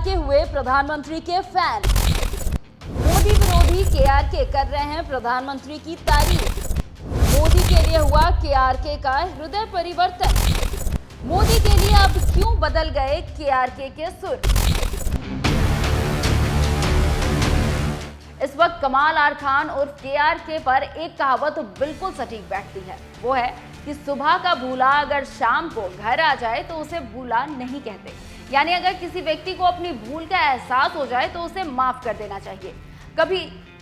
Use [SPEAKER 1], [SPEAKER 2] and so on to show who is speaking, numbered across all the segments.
[SPEAKER 1] केआरके हुए प्रधानमंत्री के फैन। मोदी विरोधी केआरके कर रहे हैं प्रधानमंत्री की तारीफ। मोदी के लिए हुआ केआरके का हृदय परिवर्तन। मोदी के लिए अब क्यों बदल गए केआरके के सुर। इस वक्त कमाल आर खान उर्फ केआरके पर एक कहावत बिल्कुल सटीक बैठती है। वो है कि सुबह का भूला अगर शाम को घर आ जाए तो उसे भूला नहीं कहते। यानी अगर किसी व्यक्ति को अपनी भूल का एहसास हो जाए तो उसे माफ कर देना चाहिए। कभी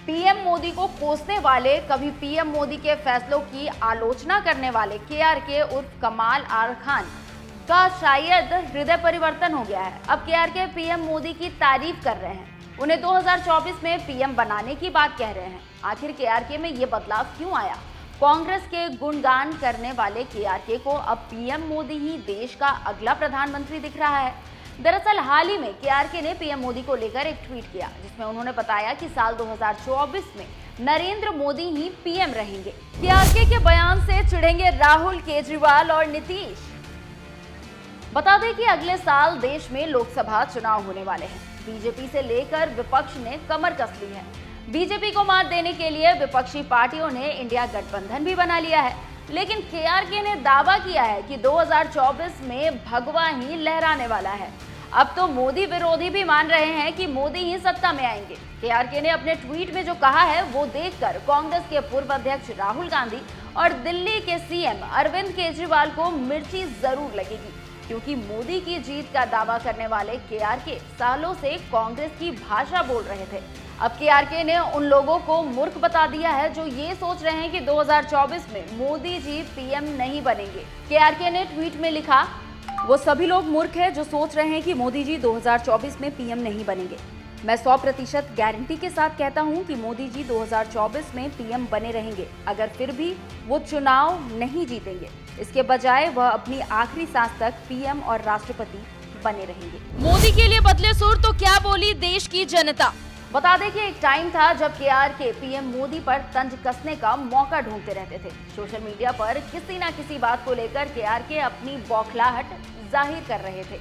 [SPEAKER 1] पीएम मोदी को कोसने वाले, कभी पीएम मोदी के फैसलों की आलोचना करने वाले केआरके उर्फ कमाल आर खान का शायद हृदय परिवर्तन हो गया है। अब केआरके पीएम मोदी की तारीफ कर रहे हैं, उन्हें 2024 में पीएम बनाने की बात कह रहे हैं। आखिर केआरके में ये बदलाव क्यों आया? कांग्रेस के गुणगान करने वाले केआरके को अब पीएम मोदी ही देश का अगला प्रधानमंत्री दिख रहा है। दरअसल हाल ही में केआरके ने पीएम मोदी को लेकर एक ट्वीट किया, जिसमें उन्होंने बताया कि साल 2024 में नरेंद्र मोदी ही पीएम रहेंगे। केआरके के बयान से चिढ़ेंगे राहुल, केजरीवाल और नीतीश। बता दें कि अगले साल देश में लोकसभा चुनाव होने वाले हैं। बीजेपी से लेकर विपक्ष ने कमर कस ली है। बीजेपी को मात देने के लिए विपक्षी पार्टियों ने इंडिया गठबंधन भी बना लिया है। लेकिन केआरके ने दावा किया है कि 2024 में भगवा ही लहराने वाला है। अब तो मोदी विरोधी भी मान रहे हैं कि मोदी ही सत्ता में आएंगे। केआरके ने अपने ट्वीट में जो कहा है वो देखकर कांग्रेस के पूर्व अध्यक्ष राहुल गांधी और दिल्ली के सीएम अरविंद केजरीवाल को मिर्ची जरूर लगेगी, क्योंकि मोदी की जीत का दावा करने वाले केआरके सालों से कांग्रेस की भाषा बोल रहे थे। अब केआरके ने उन लोगों को मूर्ख बता दिया है जो ये सोच रहे हैं कि 2024 में मोदी जी पीएम नहीं बनेंगे। केआरके ने ट्वीट में लिखा, वो सभी लोग मूर्ख हैं जो सोच रहे हैं कि मोदी जी 2024 में पीएम नहीं बनेंगे। मैं 100% गारंटी के साथ कहता हूं कि मोदी जी 2024 में पीएम बने रहेंगे। अगर फिर भी वो चुनाव नहीं जीतेंगे, इसके बजाय वह अपनी आखिरी सांस तक पीएम और राष्ट्रपति बने रहेंगे। मोदी के लिए बदले सुर तो क्या बोली देश की जनता। बता दें कि एक टाइम था जब केआरके पीएम मोदी पर तंज कसने का मौका ढूंढते रहते थे। सोशल मीडिया पर किसी ना किसी बात को लेकर केआरके अपनी बौखलाहट जाहिर कर रहे थे।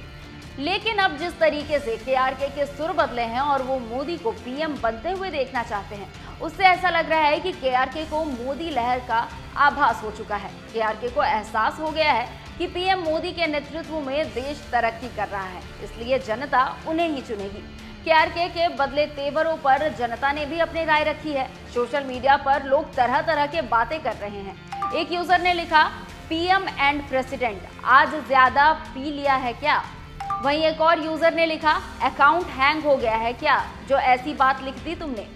[SPEAKER 1] लेकिन अब जिस तरीके से केआरके के सुर बदले हैं और वो मोदी को पीएम बनते हुए देखना चाहते हैं, उससे ऐसा लग रहा है कि केआरके को मोदी लहर का आभास हो चुका है। केआरके को एहसास हो गया है कि पीएम मोदी के नेतृत्व में देश तरक्की कर रहा है, इसलिए जनता उन्हें ही चुनेगी। केआरके के बदले तेवरों पर जनता ने भी अपनी राय रखी है। सोशल मीडिया पर लोग तरह तरह के बातें कर रहे हैं। एक यूजर ने लिखा, पीएम एंड प्रेसिडेंट आज ज्यादा पी लिया है क्या? वहीं एक और यूजर ने लिखा, अकाउंट हैंग हो गया है क्या जो ऐसी बात लिख दी तुमने?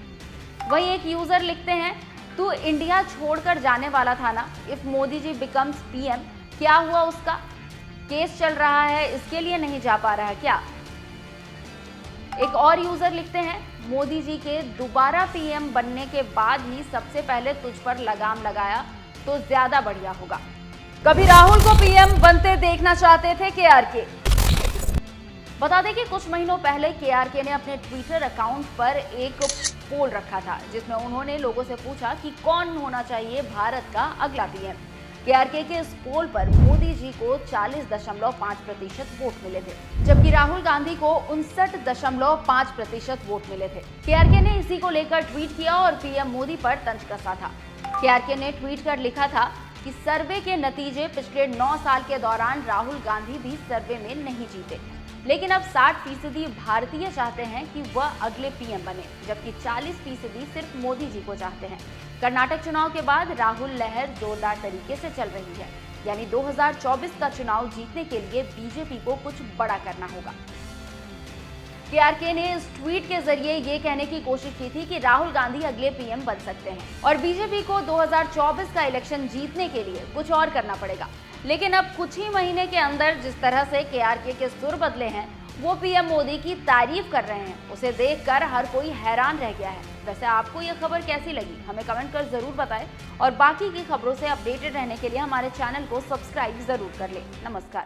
[SPEAKER 1] वहीं एक यूजर लिखते हैं, तू इंडिया छोड़कर जाने वाला था ना, if Modi ji becomes PM क्या हुआ उसका? केस चल रहा है इसके लिए नहीं जा पा रहा है क्या? एक और यूजर लिखते हैं, मोदी जी के दोबारा पीएम बनने के बाद ही सबसे पहले तुझ पर लगाम लगाया तो ज्यादा बढ़िया होगा। कभी राहुल को पीएम बनते देखना चाहते थे केआरके। बता दें कि कुछ महीनों पहले केआरके ने अपने ट्विटर अकाउंट पर एक पोल रखा था, जिसमें उन्होंने लोगों से पूछा कि कौन होना चाहिए भारत का अगला पीएम। केआरके के इस पोल पर मोदी जी को 40.5% वोट मिले थे, जबकि राहुल गांधी को 59.5% वोट मिले थे। केआरके ने इसी को लेकर ट्वीट किया और पीएम मोदी पर तंज कसा था। केआरके ने ट्वीट कर लिखा था कि सर्वे के नतीजे पिछले 9 साल के दौरान राहुल गांधी भी सर्वे में नहीं जीते, लेकिन अब 60% भारतीय चाहते हैं कि वह अगले पीएम बने, जबकि 40% सिर्फ मोदी जी को चाहते हैं। कर्नाटक चुनाव के बाद राहुल लहर जोरदार तरीके से चल रही है, यानी 2024 का चुनाव जीतने के लिए बीजेपी को कुछ बड़ा करना होगा। केआरके ने इस ट्वीट के जरिए ये कहने की कोशिश की थी कि राहुल गांधी अगले पीएम बन सकते हैं और बीजेपी को 2024 का इलेक्शन जीतने के लिए कुछ और करना पड़ेगा। लेकिन अब कुछ ही महीने के अंदर जिस तरह से केआरके के सुर बदले हैं, वो पीएम मोदी की तारीफ कर रहे हैं, उसे देखकर हर कोई हैरान रह गया है। वैसे आपको ये खबर कैसी लगी, हमें कमेंट कर जरूर बताएं और बाकी की खबरों से अपडेटेड रहने के लिए हमारे चैनल को सब्सक्राइब जरूर कर लें। नमस्कार।